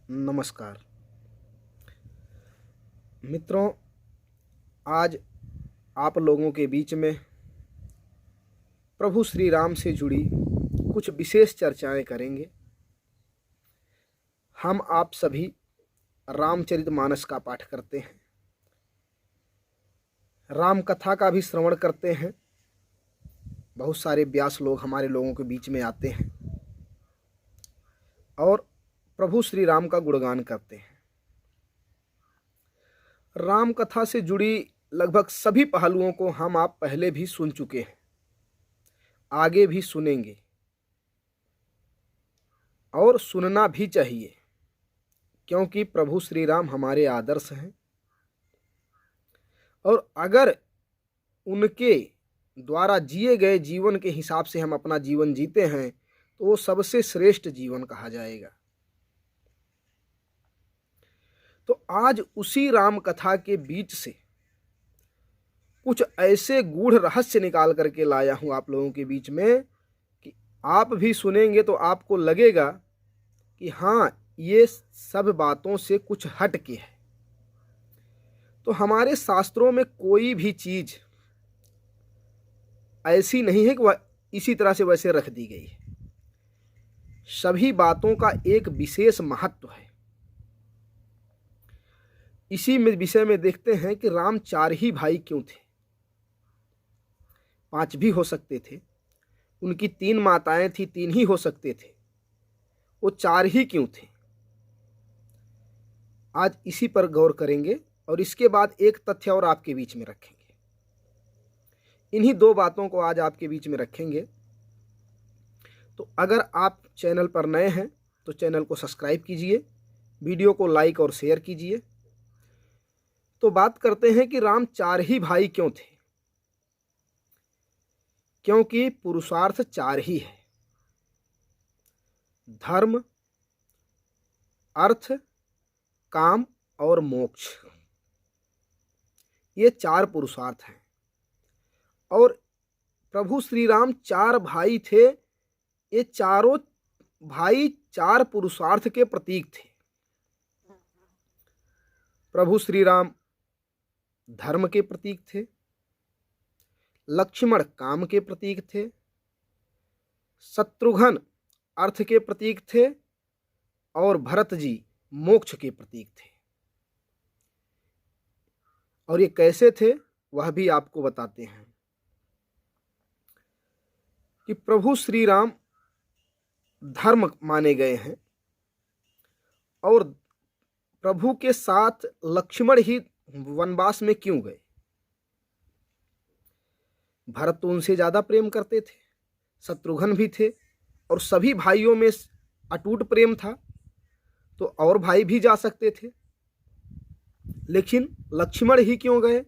नमस्कार मित्रों, आज आप लोगों के बीच में प्रभु श्री राम से जुड़ी कुछ विशेष चर्चाएं करेंगे। हम आप सभी रामचरितमानस का पाठ करते हैं, राम कथा का भी श्रवण करते हैं। बहुत सारे व्यास लोग हमारे लोगों के बीच में आते हैं और प्रभु श्री राम का गुणगान करते हैं। राम कथा से जुड़ी लगभग सभी पहलुओं को हम आप पहले भी सुन चुके हैं, आगे भी सुनेंगे और सुनना भी चाहिए, क्योंकि प्रभु श्री राम हमारे आदर्श हैं और अगर उनके द्वारा जिए गए जीवन के हिसाब से हम अपना जीवन जीते हैं तो वो सबसे श्रेष्ठ जीवन कहा जाएगा। तो आज उसी राम कथा के बीच से कुछ ऐसे गूढ़ रहस्य निकाल करके लाया हूं आप लोगों के बीच में कि आप भी सुनेंगे तो आपको लगेगा कि हाँ, ये सब बातों से कुछ हट के है। तो हमारे शास्त्रों में कोई भी चीज ऐसी नहीं है कि वह इसी तरह से वैसे रख दी गई है। सभी बातों का एक विशेष महत्व है। इसी में विषय में देखते हैं कि राम 4 ही भाई क्यों थे? 5 भी हो सकते थे, उनकी 3 माताएं थी, 3 ही हो सकते थे, वो 4 ही क्यों थे? आज इसी पर गौर करेंगे और इसके बाद एक तथ्य और आपके बीच में रखेंगे। इन्हीं 2 बातों को आज आपके बीच में रखेंगे। तो अगर आप चैनल पर नए हैं तो चैनल को सब्सक्राइब कीजिए, वीडियो को लाइक और शेयर कीजिए। तो बात करते हैं कि राम 4 ही भाई क्यों थे? क्योंकि पुरुषार्थ 4 ही है: धर्म, अर्थ, काम और मोक्ष। ये 4 पुरुषार्थ हैं और प्रभु श्री राम 4 भाई थे। ये चारों भाई 4 पुरुषार्थ के प्रतीक थे। प्रभु श्री राम धर्म के प्रतीक थे, लक्ष्मण काम के प्रतीक थे, शत्रुघ्न अर्थ के प्रतीक थे और भरत जी मोक्ष के प्रतीक थे। और ये कैसे थे वह भी आपको बताते हैं कि प्रभु श्री राम धर्म माने गए हैं और प्रभु के साथ लक्ष्मण ही वनवास में क्यों गए? भरत तो उनसे ज्यादा प्रेम करते थे, शत्रुघ्न भी थे और सभी भाइयों में अटूट प्रेम था, तो और भाई भी जा सकते थे, लेकिन लक्ष्मण ही क्यों गए?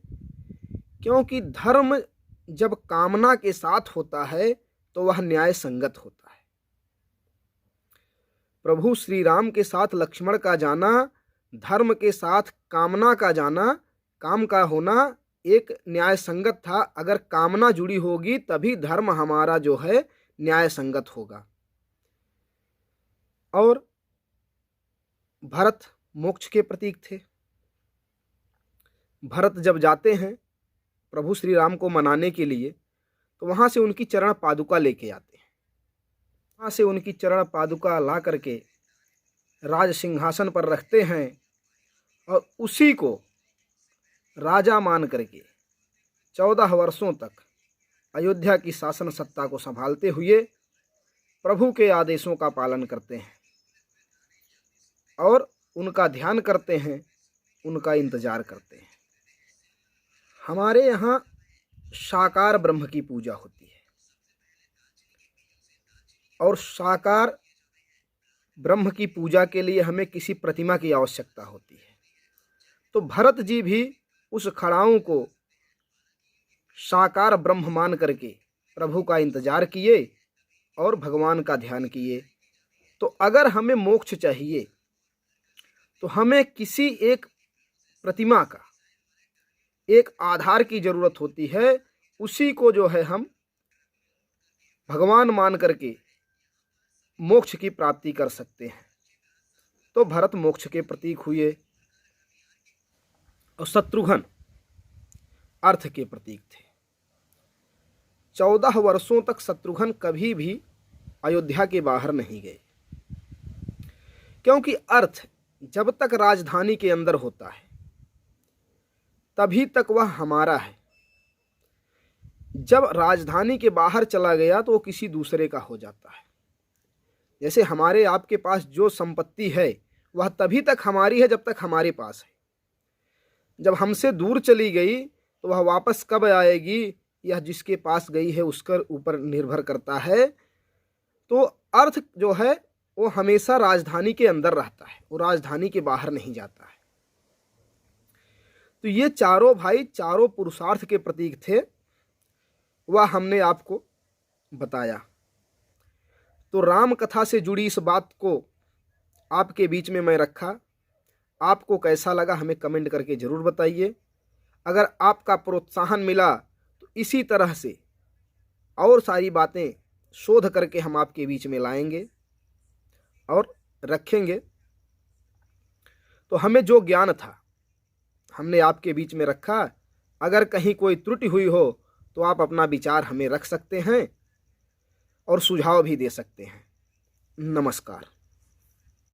क्योंकि धर्म जब कामना के साथ होता है तो वह न्याय संगत होता है। प्रभु श्री राम के साथ लक्ष्मण का जाना, धर्म के साथ कामना का जाना, काम का होना एक न्याय संगत था। अगर कामना जुड़ी होगी तभी धर्म हमारा जो है न्याय संगत होगा। और भरत मोक्ष के प्रतीक थे। भरत जब जाते हैं प्रभु श्री राम को मनाने के लिए तो वहां से उनकी चरण पादुका लेके आते हैं। वहां से उनकी चरण पादुका ला करके राज सिंहासन पर रखते हैं और उसी को राजा मान करके 14 वर्षों तक अयोध्या की शासन सत्ता को संभालते हुए प्रभु के आदेशों का पालन करते हैं और उनका ध्यान करते हैं, उनका इंतजार करते हैं। हमारे यहाँ साकार ब्रह्म की पूजा होती है और साकार ब्रह्म की पूजा के लिए हमें किसी प्रतिमा की आवश्यकता होती है। तो भरत जी भी उस खड़ाऊ को साकार ब्रह्म मान करके प्रभु का इंतजार किए और भगवान का ध्यान किए। तो अगर हमें मोक्ष चाहिए तो हमें किसी एक प्रतिमा का, एक आधार की जरूरत होती है। उसी को जो है हम भगवान मान करके मोक्ष की प्राप्ति कर सकते हैं। तो भरत मोक्ष के प्रतीक हुए और शत्रुघ्न अर्थ के प्रतीक थे। 14 वर्षों तक शत्रुघ्न कभी भी अयोध्या के बाहर नहीं गए, क्योंकि अर्थ जब तक राजधानी के अंदर होता है तभी तक वह हमारा है। जब राजधानी के बाहर चला गया तो वो किसी दूसरे का हो जाता है। जैसे हमारे आपके पास जो संपत्ति है वह तभी तक हमारी है जब तक हमारे पास है। जब हमसे दूर चली गई तो वह वापस कब आएगी यह जिसके पास गई है उसके ऊपर निर्भर करता है। तो अर्थ जो है वो हमेशा राजधानी के अंदर रहता है, वो राजधानी के बाहर नहीं जाता है। तो ये चारों भाई चारों पुरुषार्थ के प्रतीक थे, वह हमने आपको बताया। तो राम कथा से जुड़ी इस बात को आपके बीच में मैं रखा। आपको कैसा लगा हमें कमेंट करके ज़रूर बताइए। अगर आपका प्रोत्साहन मिला तो इसी तरह से और सारी बातें शोध करके हम आपके बीच में लाएंगे और रखेंगे। तो हमें जो ज्ञान था हमने आपके बीच में रखा। अगर कहीं कोई त्रुटि हुई हो तो आप अपना विचार हमें रख सकते हैं और सुझाव भी दे सकते हैं। नमस्कार।